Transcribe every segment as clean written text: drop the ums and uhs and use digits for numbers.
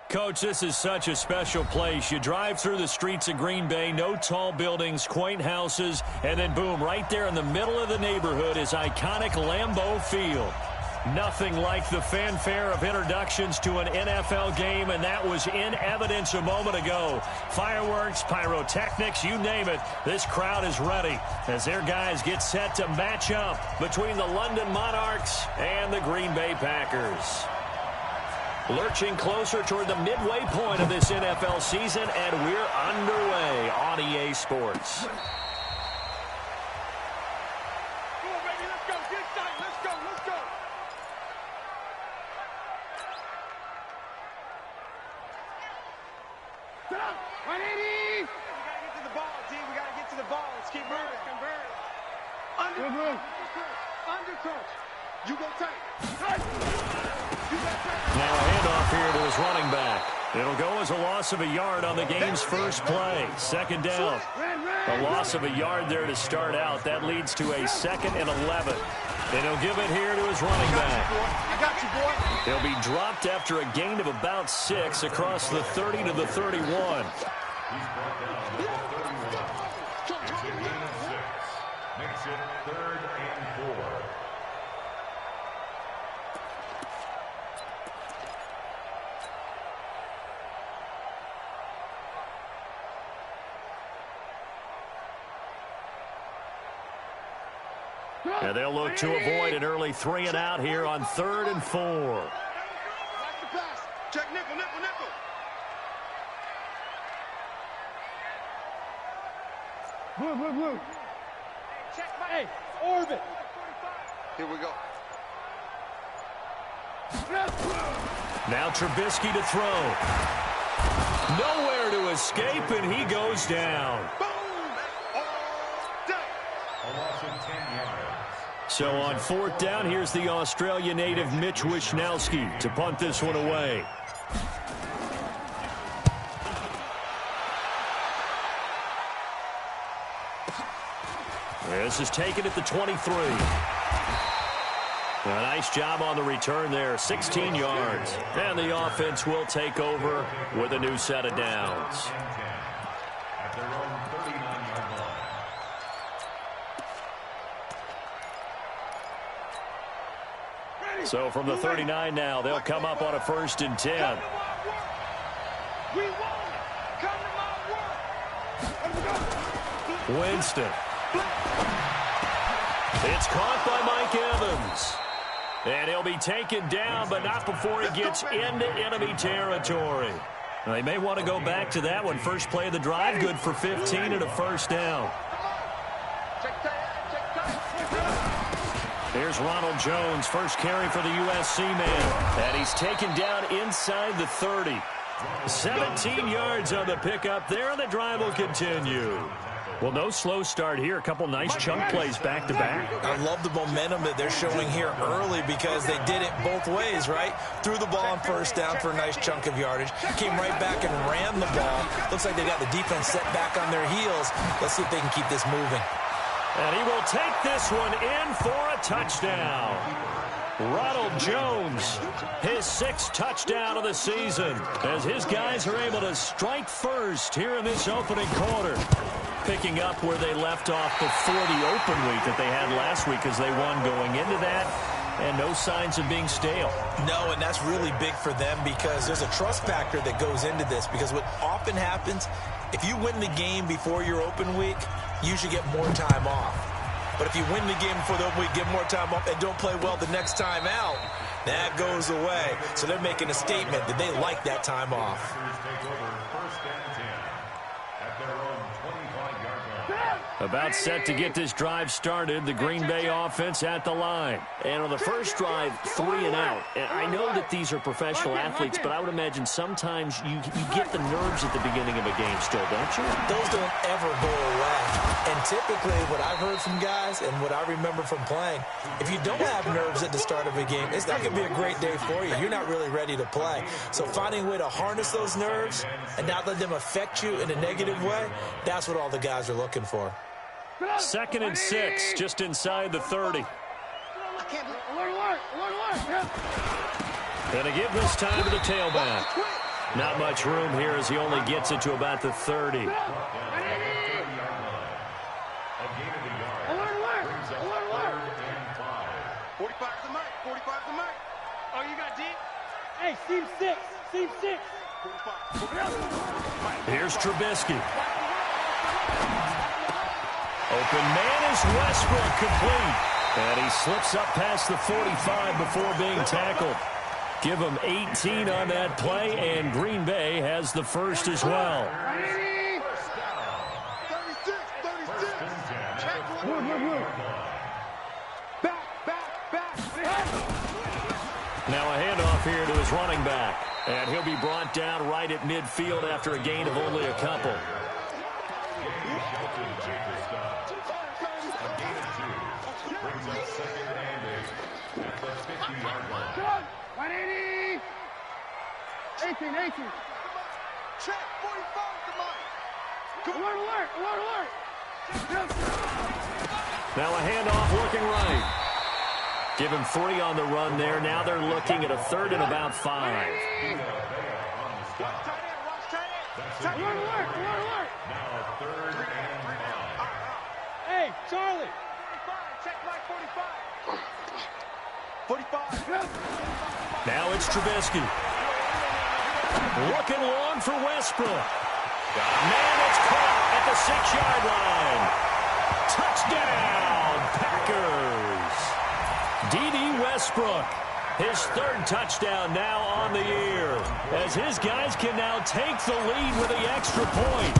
Coach, this is such a special place. You drive through the streets of Green Bay, no tall buildings, quaint houses, and then boom, right there in the middle of the neighborhood is iconic Lambeau Field. Nothing like the fanfare of introductions to an NFL game, and that was in evidence a moment ago. Fireworks, pyrotechnics, you name it. This crowd is ready as their guys get set to match up between the London Monarchs and the Green Bay Packers. Lurching closer toward the midway point of this NFL season, and we're underway on EA Sports. Come on, baby, let's go. Get excited. Let's go. Let's go. Sit up. 180. We got to get to the ball, D. We got to get to the ball. Let's keep moving. Convert. Undercount. You go tight. Now a handoff here to his running back. It'll go as a loss of a yard on the game's first play. Second down. A loss of a yard there to start out. That leads to a 2nd and 11. And he'll give it here to his running back. I got you, boy. He'll be dropped after a gain of about 6 across the 30 to the 31. Makes it 3rd and 4. And they'll look to avoid an early 3 and out here on 3rd and 4. Watch the pass. Check nickel, nickel, nickel. Blue. Check my orbit. Here we go. Now Trubisky to throw. Nowhere to escape, and he goes down. Boom. All day. A loss of 10 yards. So on 4th down, here's the Australia native Mitch Wishnowsky to punt this one away. This is taken at the 23. A nice job on the return there, 16 yards. And the offense will take over with a new set of downs. At their own 39-yard line. So from the 39 now, they'll come up on a 1st and 10. We want it. Come to my work. Winston. It's caught by Mike Evans. And he'll be taken down, but not before he gets into enemy territory. They may want to go back to that one. First play of the drive, good for 15 and a 1st down. Here's Ronald Jones, first carry for the USC man. And he's taken down inside the 30. 17 yards on the pickup there, and the drive will continue. Well, no slow start here. A couple nice chunk plays back-to-back. I love the momentum that they're showing here early because they did it both ways, right? Threw the ball on 1st down for a nice chunk of yardage. Came right back and ran the ball. Looks like they got the defense set back on their heels. Let's see if they can keep this moving. And he will take this one in for a touchdown. Ronald Jones, his 6th touchdown of the season, as his guys are able to strike first here in this opening quarter. Picking up where they left off before the open week that they had last week as they won going into that, and no signs of being stale. No, and that's really big for them because there's a trust factor that goes into this, because what often happens, if you win the game before your open week, you should get more time off. But if you win the game before the open week, get more time off, and don't play well the next time out, that goes away. So they're making a statement that they like that time off. About set to get this drive started, the Green Bay offense at the line. And on the first drive, 3 and out. And I know that these are professional athletes, but I would imagine sometimes you get the nerves at the beginning of a game still, don't you? Those don't ever go away. And typically what I've heard from guys and what I remember from playing, if you don't have nerves at the start of a game, it's not going to be a great day for you. You're not really ready to play. So finding a way to harness those nerves and not let them affect you in a negative way, that's what all the guys are looking for. 2nd and 6, just inside the 30. Gonna give this time to the tailback. Not much room here as he only gets it to about the 30. Oh, you got deep? Hey, seam 6. Seam 6. Here's Trubisky. Open man is Westbrook, complete. And he slips up past the 45 before being tackled. Give him 18 on that play, and Green Bay has the first as well. 36. Back. Now a handoff here to his running back. And he'll be brought down right at midfield after a gain of only a couple. Brings up 2nd and 8 at the 50-yard line. 180. 18. Check. 45 to Mike. Alert. Now a handoff looking right. Give him 3 on the run there. Now they're looking at a 3rd and about 5. Alert. Now 3rd and 5. Hey, Charlie. Check Mike 45. Now it's Trubisky. Looking long for Westbrook. Man, it's caught at the 6-yard line. Touchdown, Packers. D.D. Westbrook, his 3rd touchdown now on the year, as his guys can now take the lead with the extra point.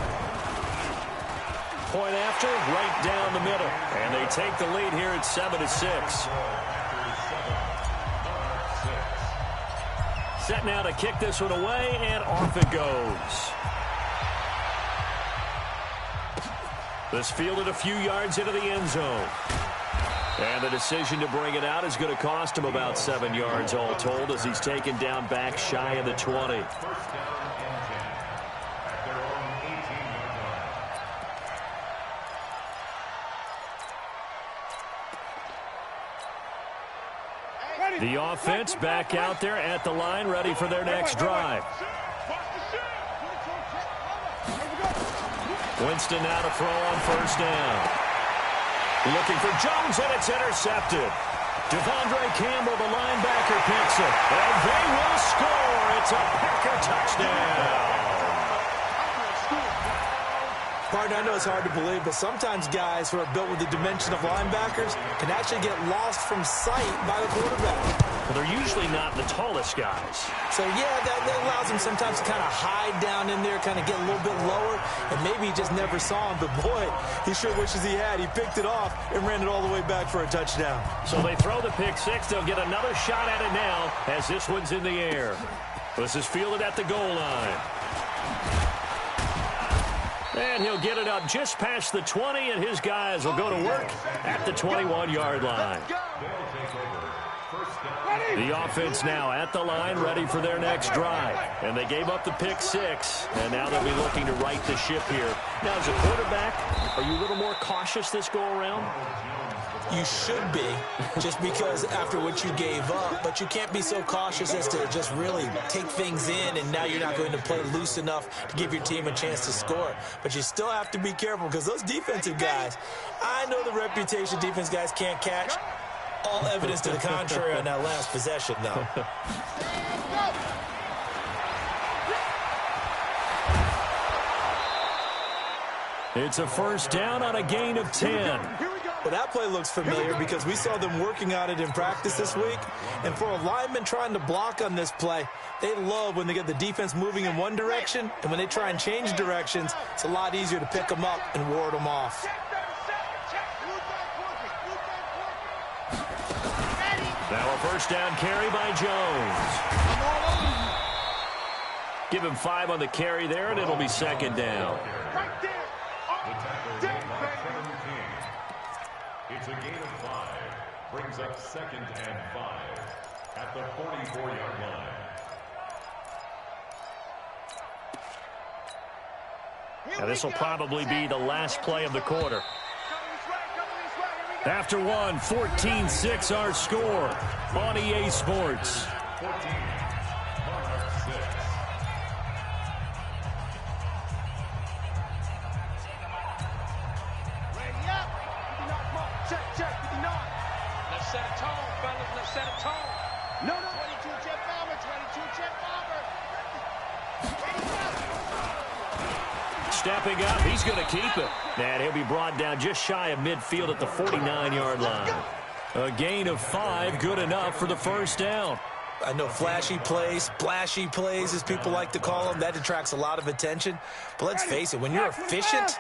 Point after, right down the middle. And they take the lead here at 7-6. Set now to kick this one away, and off it goes. This fielded a few yards into the end zone. And the decision to bring it out is going to cost him about 7 yards all told, as he's taken down back shy of the 20. The offense back out there at the line, ready for their next drive. Winston now to throw on 1st down. Looking for Jones, and it's intercepted. Devondre Campbell, the linebacker, picks it. And they will score. It's a Packer touchdown. Partner, I know it's hard to believe, but sometimes guys who are built with the dimension of linebackers can actually get lost from sight by the quarterback. Well, they're usually not the tallest guys. So, yeah, that allows him sometimes to kind of hide down in there, kind of get a little bit lower, and maybe he just never saw him. But, boy, he sure wishes he had. He picked it off and ran it all the way back for a touchdown. So they throw the pick 6. They'll get another shot at it now as this one's in the air. This is fielded at the goal line. And he'll get it up just past the 20, and his guys will go to work at the 21-yard line. The offense now at the line, ready for their next drive. And they gave up the pick 6, and now they'll be looking to right the ship here. Now, as a quarterback, are you a little more cautious this go-around? You should be, just because after what you gave up, but you can't be so cautious as to just really take things in, and now you're not going to play loose enough to give your team a chance to score. But you still have to be careful, because those defensive guys, I know the reputation defense guys can't catch. All evidence to the contrary on that last possession, though. It's a 1st down on a gain of 10. Well, that play looks familiar because we saw them working on it in practice this week. And for a lineman trying to block on this play, they love when they get the defense moving in one direction. And when they try and change directions, it's a lot easier to pick them up and ward them off. Now a 1st down carry by Jones. Give him 5 on the carry there, and it'll be 2nd down. The tackle made by It's a gain of 5. Brings up 2nd and 5 at the 44-yard line. Now this will probably be the last play of the quarter. After one, 14-6 our score on EA Sports. 14, Monarch 6. Ready up. 59, come on. Check, 59. Let's set a tone, fellas. Let's set a tone. No. 22 Jet Bomber, 22 Jet Bomber. Stepping up, he's going to keep it. And he'll be brought down just shy of midfield at the 49-yard line. A gain of 5, good enough for the first down. I know flashy plays, splashy plays, as people like to call them, that attracts a lot of attention. But let's face it, when you're efficient,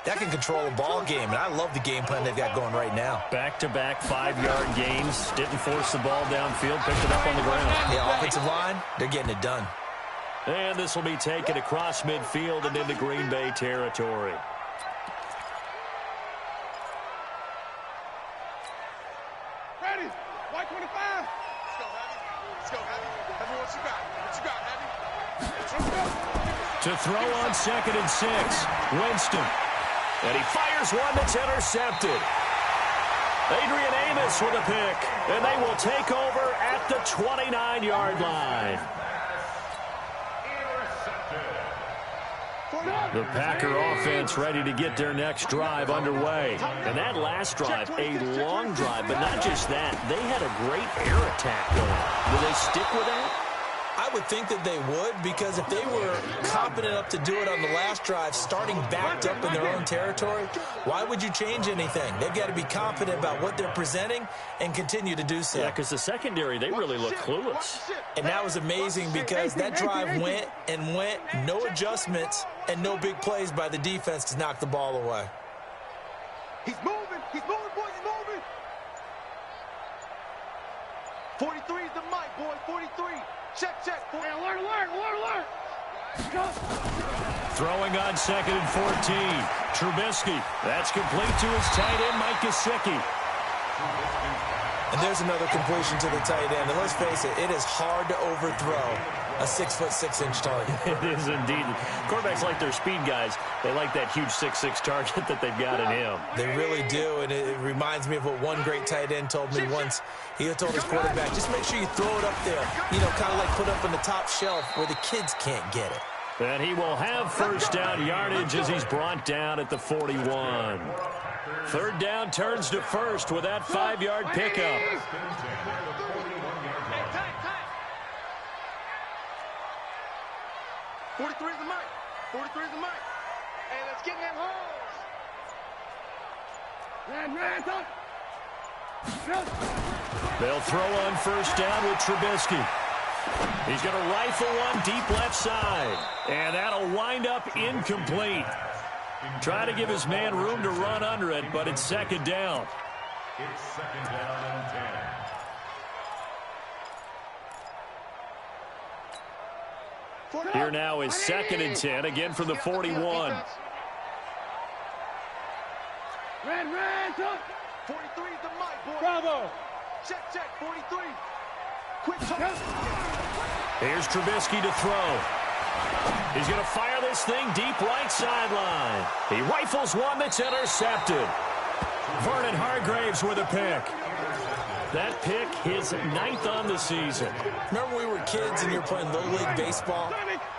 that can control a ball game. And I love the game plan they've got going right now. Back-to-back 5-yard gains. Didn't force the ball downfield, picked it up on the ground. Yeah, offensive line, they're getting it done. And this will be taken across midfield and into Green Bay territory. Ready. White 25. Let's go, Heavy. Let's go, Heavy. Heavy, what you got? What you got, Heavy? To throw on 2nd and 6, Winston. And he fires one that's intercepted. Adrian Amos with a pick. And they will take over at the 29-yard line. The Packer offense ready to get their next drive underway. And that last drive, a long drive, but not just that. They had a great air attack going. Will they stick with that? I would think that they would, because if they were confident enough to do it on the last drive, starting backed up in their own territory, why would you change anything? They've got to be confident about what they're presenting and continue to do so. Yeah, because the secondary, they really look clueless. And that was amazing because that drive went and went, no adjustments and no big plays by the defense to knock the ball away. He's moving, boys, he's moving. 43 is the mic, boy, 43. Check. Hey, alert. Throwing on 2nd and 14. Trubisky. That's complete to his tight end, Mike Gesicki. And there's another completion to the tight end. And let's face it, it is hard to overthrow a 6'6" target. It is indeed. Quarterbacks like their speed guys. They like that huge 6'6" target that they've got in him. They really do, and it reminds me of what one great tight end told me once. He told his quarterback, just make sure you throw it up there, kind of like put up on the top shelf where the kids can't get it. And he will have first down yardage as he's brought down at the 41. 3rd down turns to first with that 5-yard pickup. 43 is the mic. 43 is the mic. Hey, let's get in them holes. They'll throw on first down with Trubisky. He's going to rifle one deep left side. And that'll wind up incomplete. Try to give his man room to run under it, but it's 2nd down. It's 2nd down and 10. Here now is 2nd and 10, again from the 41. Red, 43 is the mic, boy. Bravo. Check, 43. Quick touch. Here's Trubisky to throw. He's going to fire this thing deep right sideline. He rifles one that's intercepted. Vernon Hargraves with a pick. That pick, his 9th on the season. Remember we were kids and you were playing Little League Baseball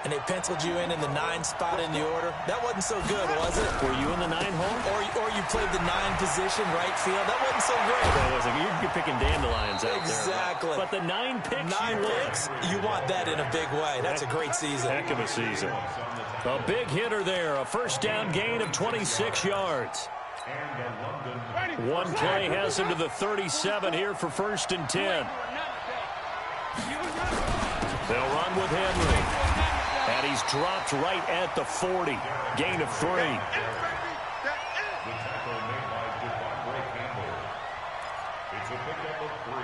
and they penciled you in the 9 spot in the order? That wasn't so good, was it? Were you in the 9 hole? Or you played the 9 position, right field? That wasn't so great. That wasn't. You're picking dandelions out exactly. there. But the 9 picks, 9 picks, you want that in a big way. That's a great season. Heck of a season. A big hitter there. A first down gain of 26 yards. One play has him to the 37 here for 1st and 10. They'll run with Henry. And he's dropped right at the 40. Gain of 3. The tackle made by Devontae Campbell. It's a pickup of 3.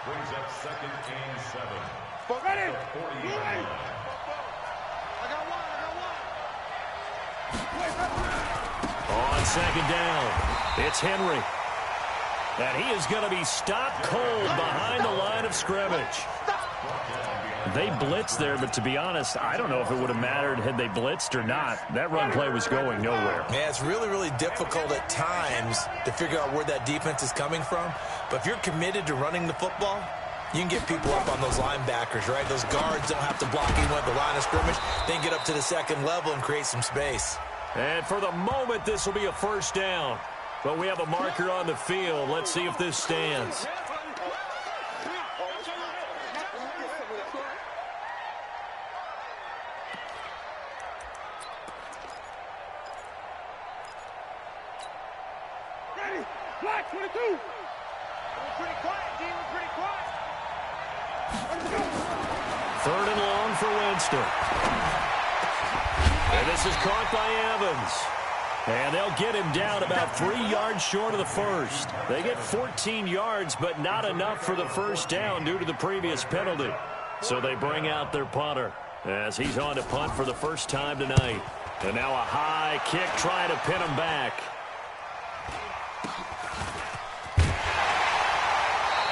Brings up 2nd and 7. Ready? The 40-yard line. I got one. On 2nd down, it's Henry. And he is going to be stopped cold behind the line of scrimmage. They blitzed there, but to be honest, I don't know if it would have mattered had they blitzed or not. That run play was going nowhere. Yeah, it's really, really difficult at times to figure out where that defense is coming from. But if you're committed to running the football, you can get people up on those linebackers, right? Those guards don't have to block even at the line of scrimmage. They can get up to the second level and create some space. And for the moment, this will be a first down. But we have a marker on the field. Let's see if this stands. Black 22. We're pretty quiet, D. We're pretty quiet. Third and long for Winston. And this is caught by Evans. And they'll get him down about 3 yards short of the first. They get 14 yards, but not enough for the first down due to the previous penalty. So they bring out their punter as he's on to punt for the first time tonight. And now a high kick trying to pin him back.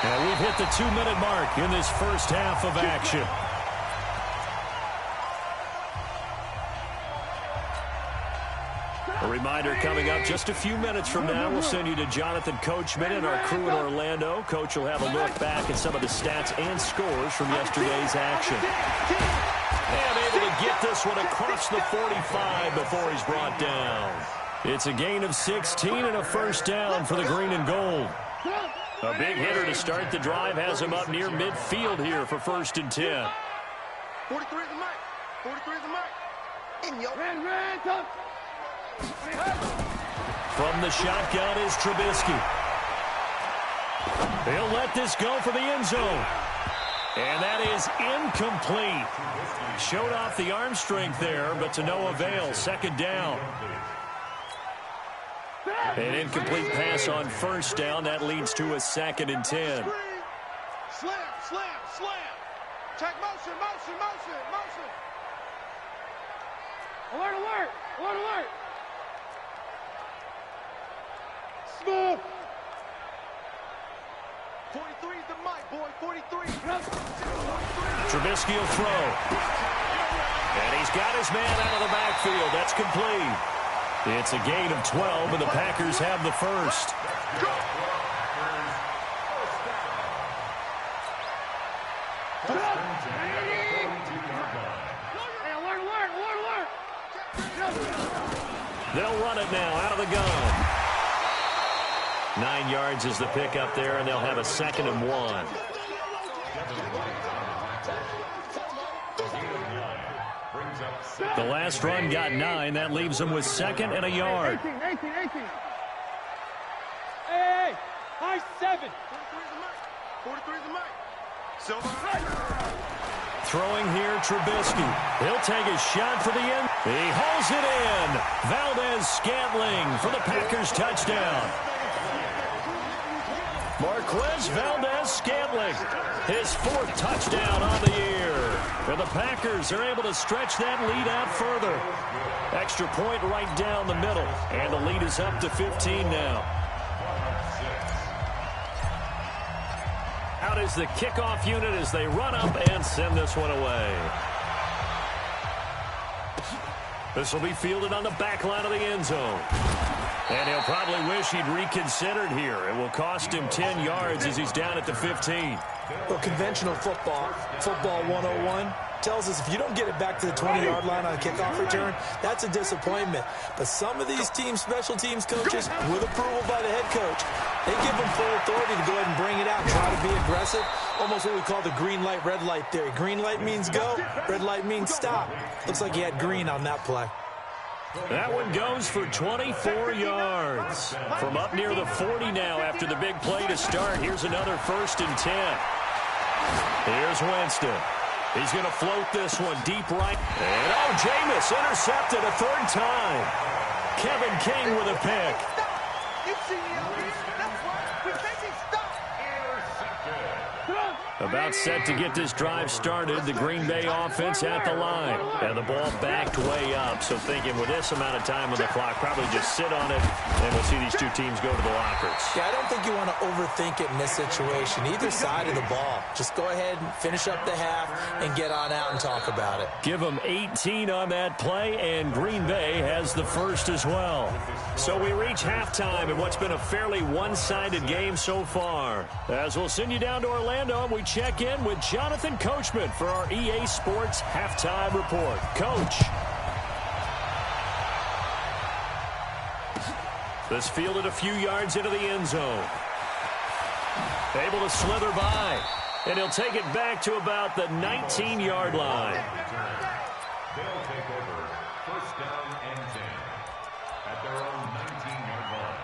And we've hit the 2-minute mark in this first half of action. A reminder coming up just a few minutes from now, we'll send you to Jonathan Coachman and our crew in Orlando. Coach will have a look back at some of the stats and scores from yesterday's action. And able to get this one across the 45 before he's brought down. It's a gain of 16 and a first down for the green and gold. A big hitter to start the drive has him up near midfield here for 1st and 10. 43 is the mic. 43 is the mic. In your ran, touch. From the shotgun is Trubisky. He'll let this go for the end zone. And that is incomplete. Showed off the arm strength there, but to no avail. 2nd down. An incomplete pass on 1st down. That leads to a 2nd and 10. Slam, slam, slam. Check motion, motion, motion, motion. Alert, alert, alert, alert. Smooth. 43 is the mic, boy. 43. Trubisky will throw. And he's got his man out of the backfield. That's complete. It's a gain of 12, and the Packers have the first. They'll run it now out of the gun. 9 yards is the pickup there, and they'll have a 2nd and 1. The last run got 9. That leaves them with 2nd and a yard. 18. Hey, high 7. 43 is the mic. Silver. Throwing here, Trubisky. He'll take a shot for the end. He hauls it in. Valdez-Scantling for the Packers touchdown. Marquez Valdez-Scantling, his 4th touchdown on the year. And the Packers are able to stretch that lead out further. Extra point right down the middle. And the lead is up to 15 now. Out is the kickoff unit as they run up and send this one away. This will be fielded on the back line of the end zone. And he'll probably wish he'd reconsidered here. It will cost him 10 yards as he's down at the 15. Well, conventional football 101, tells us if you don't get it back to the 20-yard line on a kickoff return, that's a disappointment. But some of these teams, special teams coaches, with approval by the head coach, they give them full authority to go ahead and bring it out, try to be aggressive, almost what we call the green light, red light theory. Green light means go, red light means stop. Looks like he had green on that play. That one goes for 24 yards. From up near the 40 now after the big play to start. Here's another 1st and 10. Here's Winston. He's going to float this one deep right. And Jameis intercepted a 3rd time. Kevin King with a pick. A About set to get this drive started. The Green Bay offense at the line. And the ball backed way up. So thinking with this amount of time on the clock, probably just sit on it, and we'll see these two teams go to the lockers. Yeah, I don't think you want to overthink it in this situation. Either side of the ball. Just go ahead and finish up the half and get on out and talk about it. Give them 18 on that play, and Green Bay has the first as well. So we reach halftime in what's been a fairly one-sided game so far. As we'll send you down to Orlando, and we check in with Jonathan Coachman for our EA Sports Halftime Report. Coach. This fielded a few yards into the end zone. Able to slither by. And he'll take it back to about the 19-yard line. They'll take over first down and 10 at their own 19-yard line.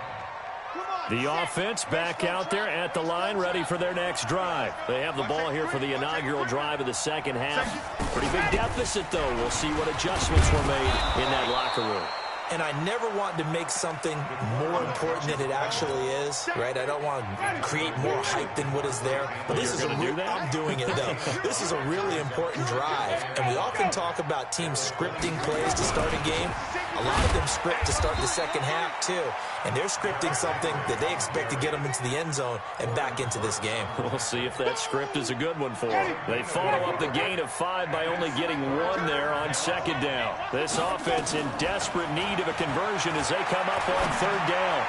The offense back out there at the line, ready for their next drive. They have the ball here for the inaugural drive of the second half. Pretty big deficit, though. We'll see what adjustments were made in that locker room. And I never want to make something more important than it actually is, right? I don't want to create more hype than what is there. But this is I'm doing it, though. This is a really important drive. And we often talk about teams scripting plays to start a game. A lot of them script to start the second half, too. And they're scripting something that they expect to get them into the end zone and back into this game. We'll see if that script is a good one for them. They follow up the gain of 5 by only getting 1 there on second down. This offense in desperate need of a conversion as they come up on third down.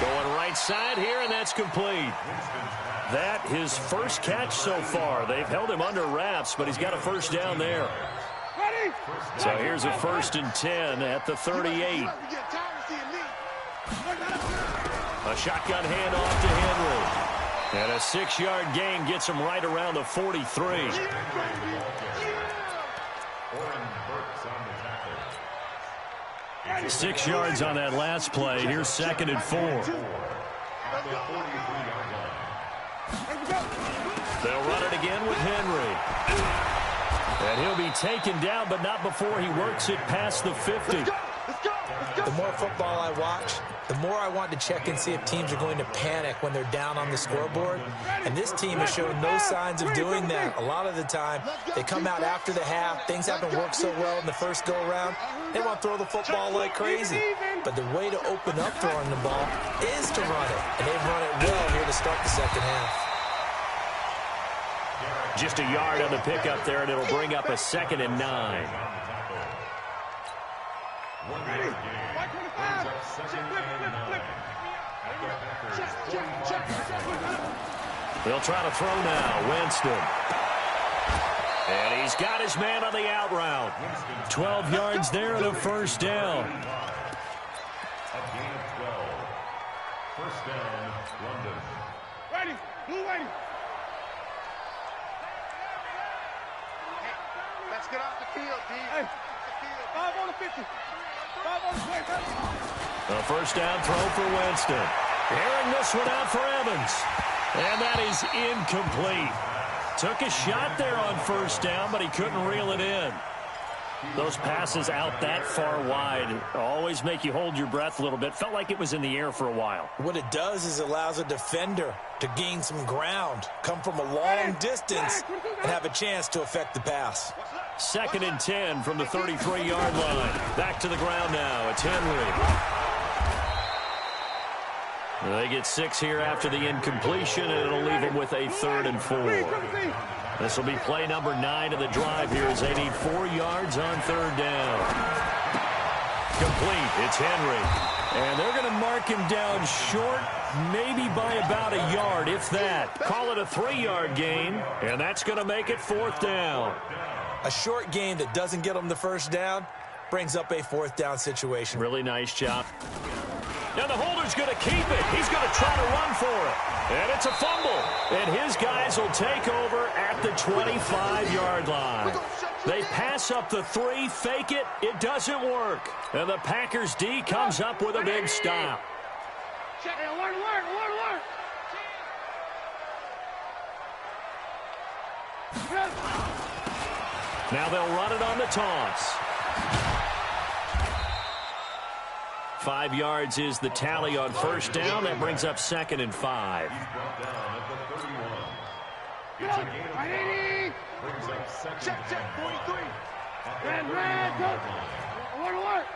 Going right side here, and that's complete. That his first catch so far. They've held him under wraps, but he's got a first down there. So here's a 1st and 10 at the 38. A shotgun handoff to Henry. And a 6-yard gain gets him right around the 43. 6 yards on that last play. Here's 2nd and 4. They'll run it again with Henry. And he'll be taken down, but not before he works it past the 50. The more football I watch, the more I want to check and see if teams are going to panic when they're down on the scoreboard. And this team has shown no signs of doing that. A lot of the time, they come out after the half. Things haven't worked so well in the first go-around. They want to throw the football like crazy. But the way to open up throwing the ball is to run it. And they've run it well here to start the second half. Just a yard on the pickup there, and it'll bring up a 2nd and 9. They'll try to throw now. Winston. And he's got his man on the out route. 12 yards there and a first down. A gain of 12. First down, London. Ready. Blue ready. Let's get off the field, D. Hey. 5 on the 50. 5 on the 20. A first down throw for Winston. Airing this one out for Evans. And that is incomplete. Took a shot there on first down, but he couldn't reel it in. Those passes out that far wide always make you hold your breath a little bit. Felt like it was in the air for a while. What it does is allows a defender to gain some ground, come from a long distance, and have a chance to affect the pass. 2nd and 10 from the 33-yard line. Back to the ground now. It's Henry. They get 6 here after the incompletion, and it'll leave them with a 3rd and 4. This will be play number 9 of the drive here as they need 4 yards on third down. Complete. It's Henry. And they're going to mark him down short, maybe by about a yard, if that. Call it a 3-yard gain, and that's going to make it 4th down. A short game that doesn't get them the first down brings up a 4th down situation. Really nice job. Now the holder's going to keep it. He's going to try to run for it. And it's a fumble. And his guys will take over at the 25-yard line. They pass up the 3, fake it. It doesn't work. And the Packers D comes up with a big stop. Check it. Alert. Now they'll run it on the toss. 5 yards is the tally on first down. That brings up 2nd and 5. It's a gain of 5. Brings up second. Check, 43. Red, Alert.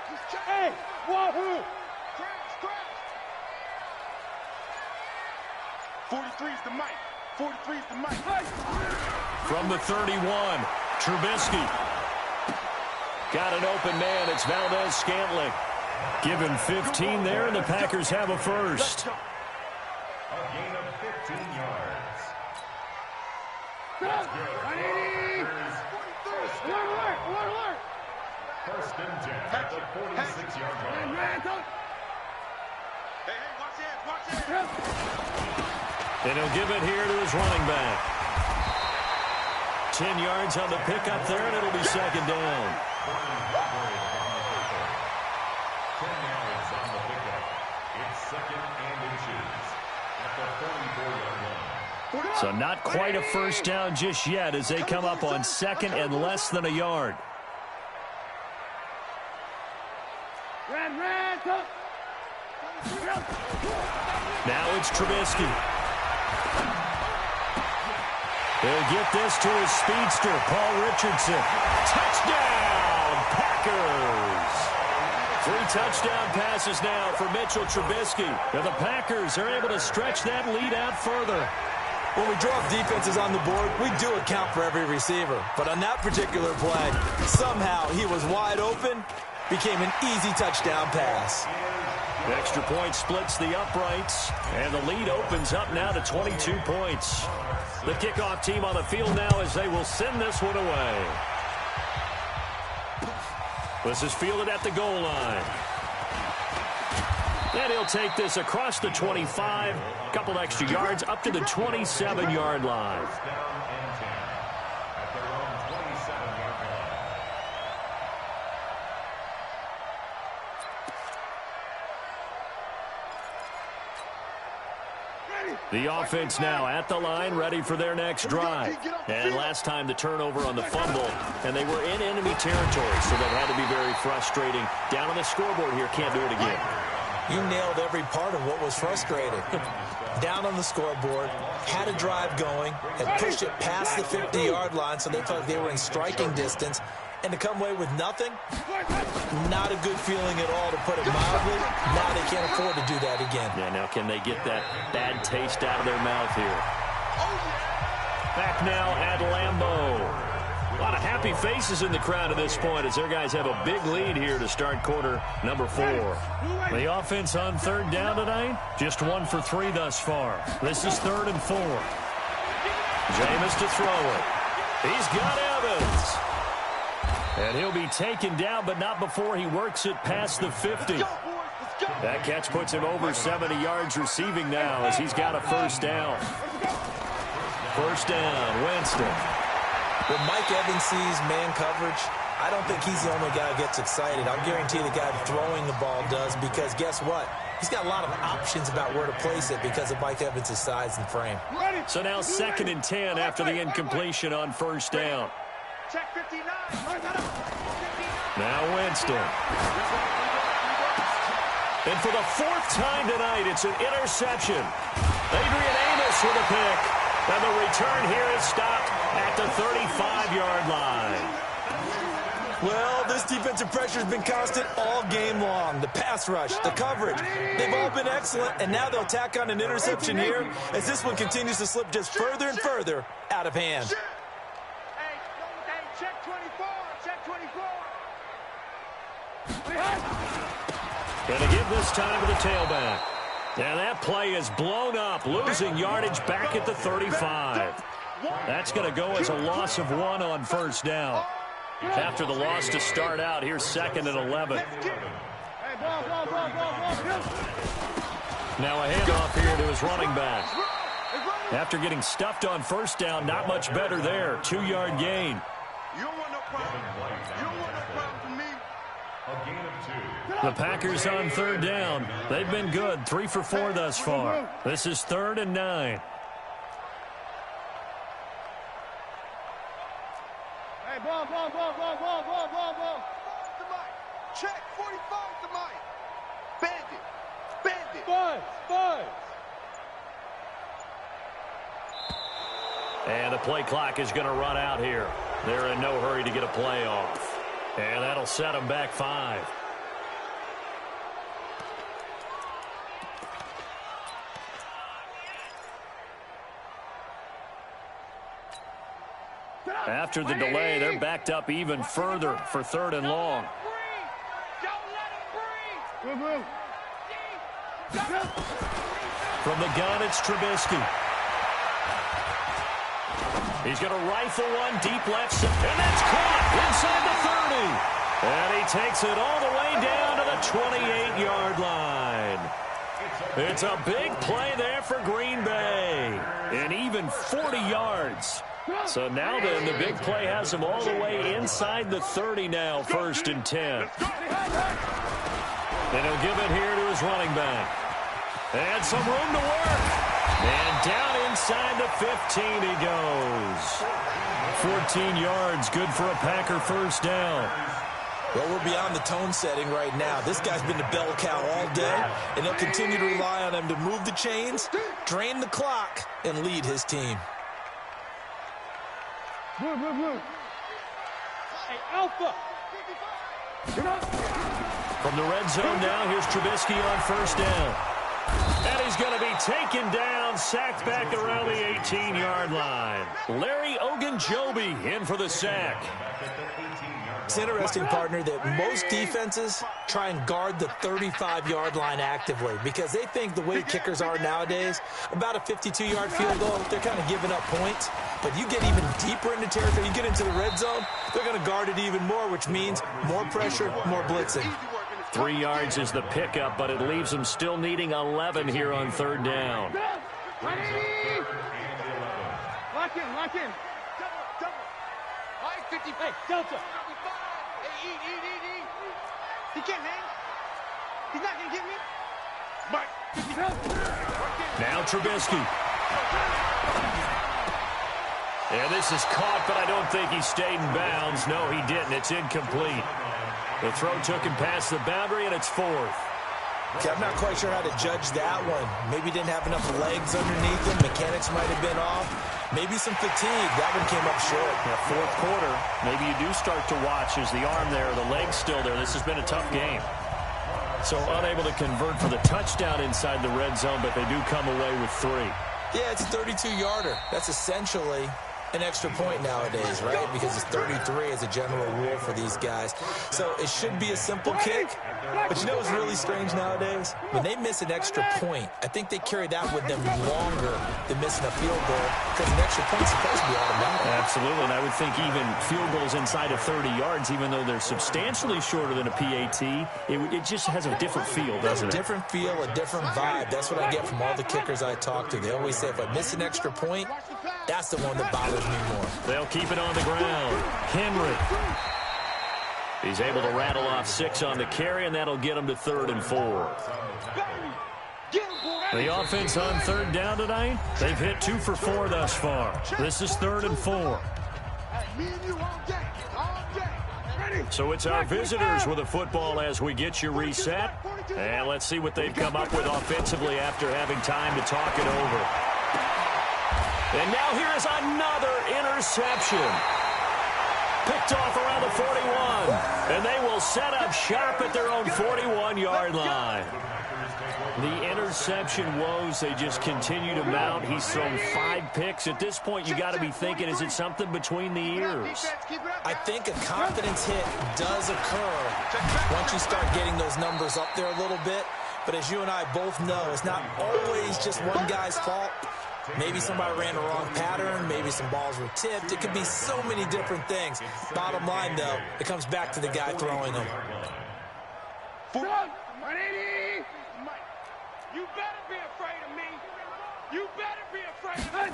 Just check. Hey, wahoo. Crash. 43 is the mic. 43 is the mic. From the 31, Trubisky. Got an open man. It's Valdez-Scantling. Give him 15 there, and the Packers have a first. A gain of 15 yards. Alert. First and 10 at the 46-yard line. Hey, watch it. And he'll give it here to his running back. 10 yards on the pickup there, and it'll be second down. 10 yards on the pickup. It's second and inches at the 44-yard line. So not quite a first down just yet as they come up on second and less than a yard. Now it's Trubisky. He'll get this to his speedster, Paul Richardson. Touchdown, Packers! 3 touchdown passes now for Mitchell Trubisky. And the Packers are able to stretch that lead out further. When we draw defenses on the board, we do account for every receiver. But on that particular play, somehow he was wide open, became an easy touchdown pass. The extra point splits the uprights, and the lead opens up now to 22 points. The kickoff team on the field now as they will send this one away. This is fielded at the goal line. And he'll take this across the 25, a couple extra yards up to the 27-yard line. First down and 10 at their own 27-yard line. The offense now at the line, ready for their next drive. And last time the turnover on the fumble, and they were in enemy territory, so that had to be very frustrating. Down on the scoreboard here, can't do it again. You nailed every part of what was frustrating. Down on the scoreboard, had a drive going, had pushed it past the 50-yard line so they thought they were in striking distance, and to come away with nothing, not a good feeling at all, to put it mildly. Now they can't afford to do that again. Yeah, now can they get that bad taste out of their mouth here? Back now at Lambeau. A lot of happy faces in the crowd at this point as their guys have a big lead here to start quarter number 4. The offense on third down tonight, just 1 for 3 thus far. This is 3rd and 4. Jameis to throw it. He's got Evans. And he'll be taken down, but not before he works it past the 50. That catch puts him over 70 yards receiving now as he's got a first down. First down, Winston. When Mike Evans sees man coverage, I don't think he's the only guy who gets excited. I'll guarantee the guy throwing the ball does, because guess what? He's got a lot of options about where to place it because of Mike Evans' size and frame. So now 2nd and 10 after the incompletion on first down. Check 59. Now Winston. And for the 4th time tonight, it's an interception. Adrian Amos with a pick. And the return here is stopped at the 35-yard line. Well, this defensive pressure has been constant all game long. The pass rush, the coverage, they've all been excellent, and now they'll tack on an interception here as this one continues to slip just further and further out of hand. Hey, check 24. Check 24. And to give this time to the tailback. And that play is blown up, losing yardage back at the 35. That's going to go as a loss of 1 on first down. After the loss to start out, here's 2nd and 11. Now a handoff here to his running back. After getting stuffed on first down, not much better there. 2-yard gain. You don't want no problem. You don't want no problem from me. A gain of 2. The Packers on third down. They've been good, 3 for 4 thus far. This is 3rd and 9. Hey, ball. The mic. Check 45 the mic. Bandit. Buzz. And the play clock is going to run out here. They're in no hurry to get a play off. And that'll set them back 5. After the delay, they're backed up even further for 3rd and long. From the gun, it's Trubisky. He's going to rifle one deep left, and that's caught inside the 30. And he takes it all the way down to the 28-yard line. It's a big play there for Green Bay. And even 40 yards. So now then, the big play has him all the way inside the 30 now, 1st and 10. And he'll give it here to his running back. And some room to work. And down inside the 15 he goes. 14 yards, good for a Packer 1st down. Well, we're beyond the tone setting right now. This guy's been the bell cow all day, and they'll continue to rely on him to move the chains, drain the clock, and lead his team. Hey, Alpha. From the red zone now, here's Trubisky on 1st down. And he's going to be taken down, sacked back around the 18-yard line. Larry Ogunjobi in for the sack. It's interesting, partner, that most defenses try and guard the 35-yard line actively because they think the way kickers are nowadays, about a 52-yard field goal, they're kind of giving up points. But you get even deeper into territory, you get into the red zone, they're going to guard it even more, which means more pressure, more blitzing. 3 yards is the pickup, but it leaves them still needing 11 here on 3rd down. Lock in, lock in. Double. All right, 50. Hey, Delta. Hey, eat. He can't hang. He's not going to get me. Mike. Now Trubisky. And this is caught, but I don't think he stayed in bounds. No, he didn't. It's incomplete. The throw took him past the boundary, and it's 4th. Okay, I'm not quite sure how to judge that one. Maybe didn't have enough legs underneath him. Mechanics might have been off. Maybe some fatigue. That one came up short. Yeah, 4th quarter, maybe you do start to watch as the arm there, the leg's still there. This has been a tough game. So unable to convert for the touchdown inside the red zone, but they do come away with 3. Yeah, it's a 32-yarder. That's essentially an extra point nowadays, right? Because it's 33 as a general rule for these guys. So it should be a simple kick. But you know what's really strange nowadays? When they miss an extra point, I think they carry that with them longer than missing a field goal because an extra point's supposed to be automatic. Absolutely, and I would think even field goals inside of 30 yards, even though they're substantially shorter than a PAT, it just has a different feel, doesn't it? A different feel, a different vibe. That's what I get from all the kickers I talk to. They always say, if I miss an extra point, that's the one that bothers me more. They'll keep it on the ground. Henry. He's able to rattle off 6 on the carry, and that'll get him to 3rd and 4. The offense on 3rd down tonight, they've hit 2 for 4 thus far. This is 3rd and 4. So it's our visitors with the football as we get you reset. And let's see what they've come up with offensively after having time to talk it over. And now here is another interception. Picked off around the 41. And they will set up shop at their own 41-yard line. The interception woes, they just continue to mount. He's thrown 5 picks. At this point, you got to be thinking, is it something between the ears? I think a confidence hit does occur once you start getting those numbers up there a little bit. But as you and I both know, it's not always just one guy's fault. Maybe somebody ran the wrong pattern. Maybe some balls were tipped. It could be so many different things. Bottom line, though, it comes back to the guy throwing them. You better be afraid of me. You better be afraid of us.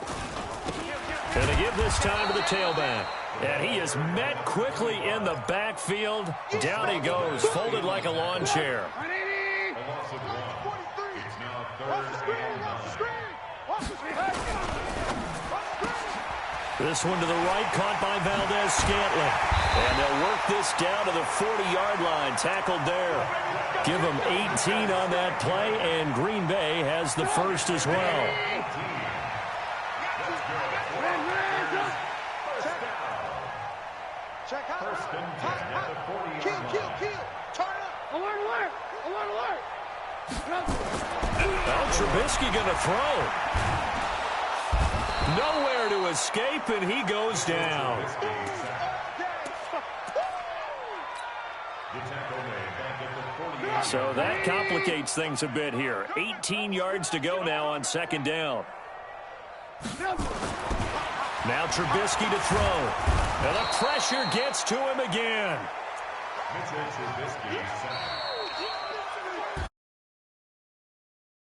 And they give this time to the tailback. And he is met quickly in the backfield. Down he goes, folded like a lawn chair. This one to the right, caught by Valdez-Scantling. And they'll work this down to the 40-yard line, tackled there. Give them 18 on that play, and Green Bay has the first as well. Well, Trubisky going to throw. Nowhere to escape, and he goes down. So that complicates things a bit here. 18 yards to go now on second down. Now Trubisky to throw. And the pressure gets to him again. Mitchell Trubisky sacked.